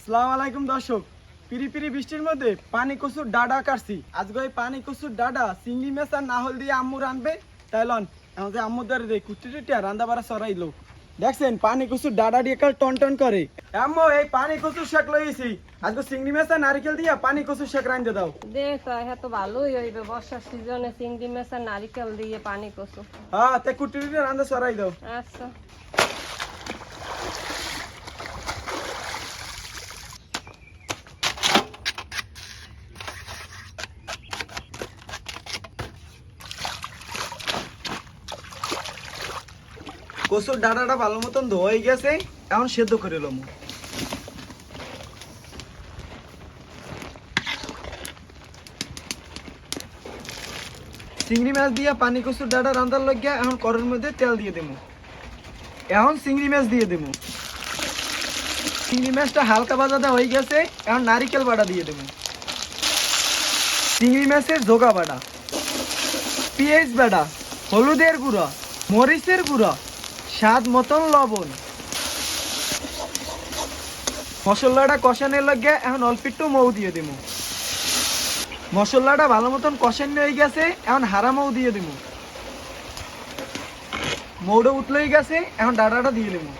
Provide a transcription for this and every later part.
আসসালামু আলাইকুম দর্শক, পিরি পিরি বৃষ্টির মধ্যে পানি কচুর ডাডা কাটছি। আজকে ওই পানি কচুর ডাডা চিংড়ি মাছ আর নাহল দিয়ে আম্মু রানবে। তাই লন আমাদের আম্মুর দ্বারা রে কুটি টুটিয়া রান্দা বাড়া সরাইলো। দেখছেন পানি কচুর ডাডা দিয়ে কাল টন টন করে। আম্মু এই পানি কচুর শাক লইছি, আজকে চিংড়ি মাছ আর নারিকেল দিয়া পানি কচুর শাক রান্ধে দাও। দেখ হ্যাঁ তো ভালোই হইবে, বর্ষার সিজনে চিংড়ি মাছ আর নারিকেল দিয়ে পানি কচু। হ্যাঁ তাই কুটি টুটিয়া রান্দা সরাই দাও। আচ্ছা কচুর ডাঁটাটা ভালো মতন ধোয়াই গেছে, এখন সেদ্ধ করে লম। চিংড়ি মাছ দিয়ে পানি কচুর ডাঁটা রান্ধার লাগিয়া এখন কড়াইয়ের মধ্যে তেল দিয়ে দেবো। এখন চিংড়ি মাছ দিয়ে দেবো। চিংড়ি মাছটা হালকা ভাজা হয়ে গেছে, এখন নারিকেল বাটা দিয়ে দেবো। চিংড়ি মাছের জোগা বাটা, পেঁয়াজ বাটা, হলুদের গুঁড়া, মরিচের গুঁড়া, স্বাদ মতন লবণ। মশলাটা কষানোর লাগে এখন অল্প একটু মৌ দিয়ে দেবো। মশলাটা ভালো মতন কষানো হয়ে গেছে, এখন হারা মৌ দিয়ে দেবো। মৌটা উতলেই গেছে, এখন ডাঁটাটা দিয়ে দেবো।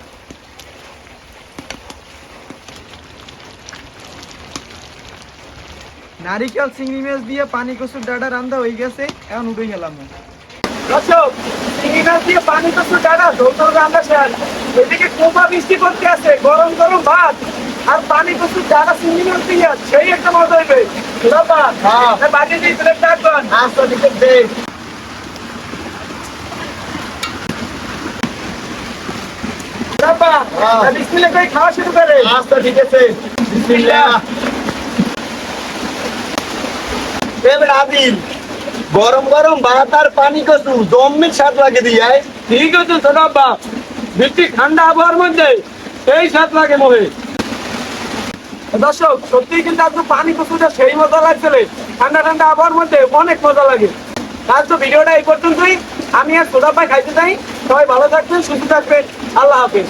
নারিকেল চিংড়ি মাছ দিয়ে পানি কচুর ডাঁটা রান্না হয়ে গেছে, এখন উঠে গেলাম। দর্শক, চিংড়ি মাছ দিয়ে পানি কচুর ডাঁটা ঝোল রান্না শেষ। এদিকে কোপা বৃষ্টি করতে আছে, গরম গরম ভাত আর পানি কচুর ডাঁটা চিংড়ি মাছ দিয়ে সেই একটা মজা হইবে। বাকি দিয়ে প্লেট রাখবেন। আচ্ছা ঠিক আছে। বিসমিল্লাহ করে খাওয়া শুরু করে। আচ্ছা ঠিক আছে, বিসমিল্লাহ। আদিল গরম গরম ভাত আর পানি কচু জম্মির স্বাদ লাগে দিয়ে। ঠিক আছে ছোট আব্বা, বৃষ্টি ঠান্ডা আবহাওয়ার মধ্যে এই স্বাদ লাগে মনে। দর্শক সত্যি কিন্তু আজকে পানি কচুটা সেই মজা লাগছিল, ঠান্ডা ঠান্ডা আবহাওয়ার মধ্যে অনেক মজা লাগে। তার তো ভিডিওটা এই পর্যন্তই। আমি আর ছোট আব্বা খাইতে চাই। সবাই ভালো থাকবেন, সুস্থ থাকবেন। আল্লাহ হাফেজ।